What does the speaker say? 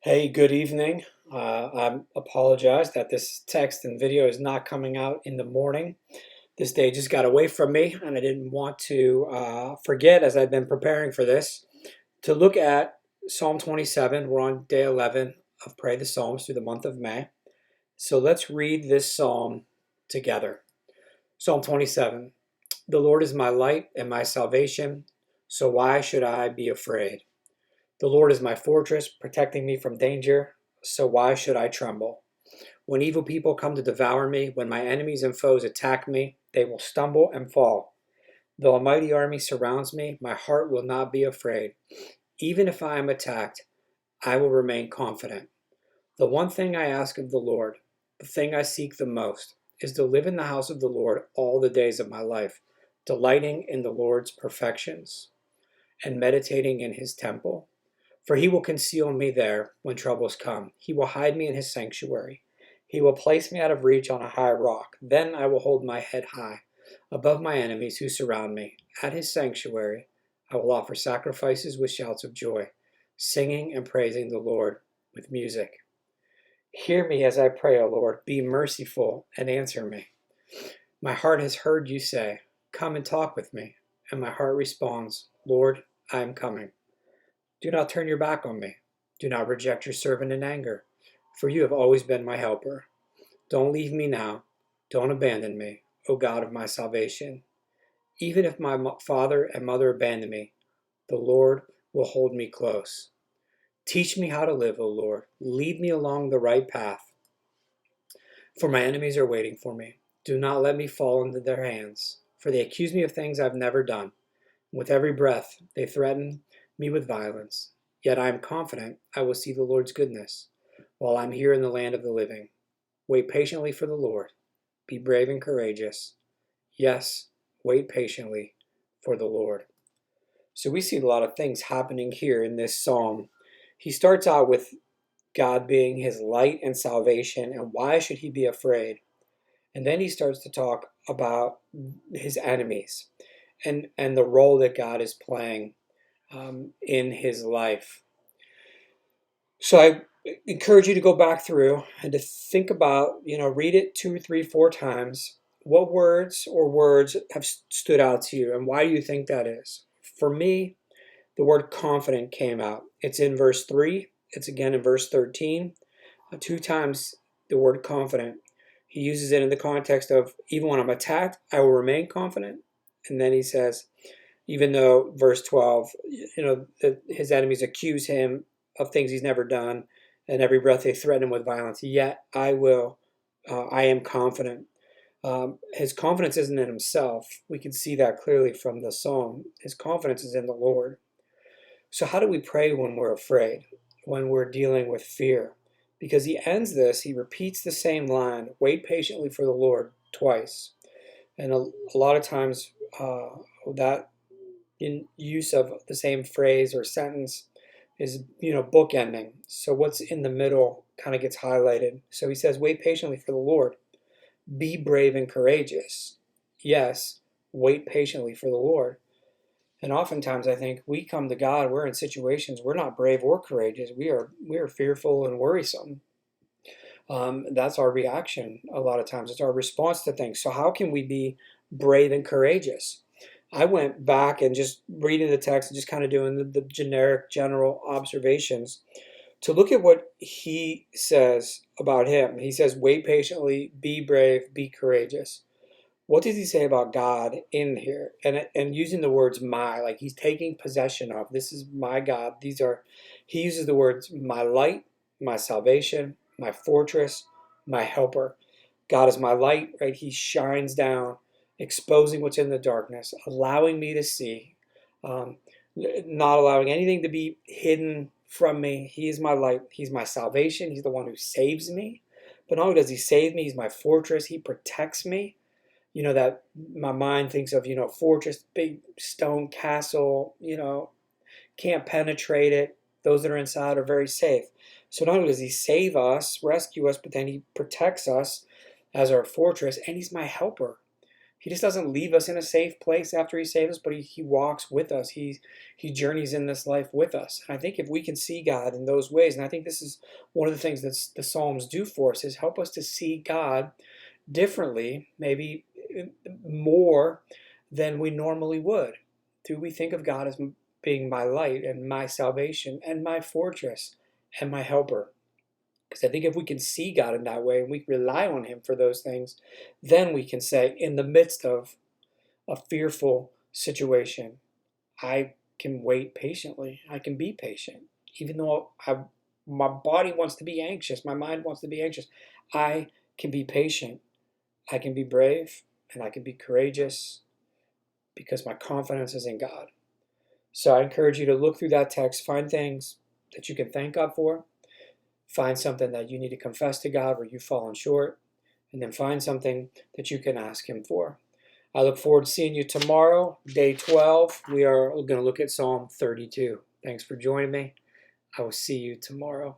Hey, good evening. I apologize that this text and video is not coming out in the morning. This day just got away from me, and I didn't want to forget as I've been preparing for this to look at Psalm 27. We're on day 11 of Pray the Psalms through the month of May. So let's read this psalm together. Psalm 27. The Lord is my light and my salvation, so why should I be afraid? The Lord is my fortress, protecting me from danger, so why should I tremble? When evil people come to devour me, when my enemies and foes attack me, they will stumble and fall. Though a mighty army surrounds me, my heart will not be afraid. Even if I am attacked, I will remain confident. The one thing I ask of the Lord, the thing I seek the most, is to live in the house of the Lord all the days of my life, delighting in the Lord's perfections and meditating in his temple. For he will conceal me there when troubles come. He will hide me in his sanctuary. He will place me out of reach on a high rock. Then I will hold my head high above my enemies who surround me. At his sanctuary, I will offer sacrifices with shouts of joy, singing and praising the Lord with music. Hear me as I pray, O Lord. Be merciful and answer me. My heart has heard you say, "Come and talk with me." And my heart responds, "Lord, I am coming." Do not turn your back on me. Do not reject your servant in anger, for you have always been my helper. Don't leave me now. Don't abandon me, O God of my salvation. Even if my father and mother abandon me, the Lord will hold me close. Teach me how to live, O Lord. Lead me along the right path, for my enemies are waiting for me. Do not let me fall into their hands, for they accuse me of things I've never done. With every breath, they threaten me with violence. Yet I am confident I will see the Lord's goodness while I'm here in the land of the living. Wait patiently for the Lord. Be brave and courageous. Yes, wait patiently for the Lord. So we see a lot of things happening here in this psalm. He starts out with God being his light and salvation, and why should he be afraid? And then he starts to talk about his enemies and the role that God is playing in his life. So I encourage you to go back through and to think about, read it 2, 3, 4 times. What words have stood out to you, and why do you think that is? For me, the word confident came out. It's in verse 3. It's again in verse 13. 2 times the word confident. He uses it in the context of, even when I'm attacked, I will remain confident. And then he says, even though, verse 12, his enemies accuse him of things he's never done, and every breath they threaten him with violence, yet I am confident. His confidence isn't in himself. We can see that clearly from the psalm. His confidence is in the Lord. So how do we pray when we're afraid, when we're dealing with fear? Because he ends this, he repeats the same line, wait patiently for the Lord, twice. And a lot of times that in use of the same phrase or sentence is, bookending. So what's in the middle kind of gets highlighted. So he says, wait patiently for the Lord. Be brave and courageous. Yes, wait patiently for the Lord. And oftentimes I think we come to God, we're in situations we're not brave or courageous. We are fearful and worrisome. That's our reaction a lot of times. It's our response to things. So how can we be brave and courageous? I went back and just reading the text and just kind of doing the generic, general observations to look at what he says about him. He says, wait patiently, be brave, be courageous. What does he say about God in here? And using the words my, like he's taking possession of, this is my God. He uses the words my light, my salvation, my fortress, my helper. God is my light, right? He shines down, exposing what's in the darkness, allowing me to see, not allowing anything to be hidden from me. He is my light. He's my salvation. He's the one who saves me. But not only does he save me, he's my fortress. He protects me. That my mind thinks of, fortress, big stone castle, can't penetrate it. Those that are inside are very safe. So not only does he save us, rescue us, but then he protects us as our fortress, and he's my helper. He just doesn't leave us in a safe place after he saves us, but he walks with us. He journeys in this life with us. And I think if we can see God in those ways, and I think this is one of the things that the Psalms do for us, is help us to see God differently, maybe more than we normally would. Do we think of God as being my light and my salvation and my fortress and my helper? Because I think if we can see God in that way and we rely on him for those things, then we can say, in the midst of a fearful situation, I can wait patiently. I can be patient. Even though my body wants to be anxious, my mind wants to be anxious, I can be patient. I can be brave and I can be courageous because my confidence is in God. So I encourage you to look through that text, find things that you can thank God for, find something that you need to confess to God where you've fallen short, and then find something that you can ask him for. I look forward to seeing you tomorrow, day 12. We are going to look at Psalm 32. Thanks for joining me. I will see you tomorrow.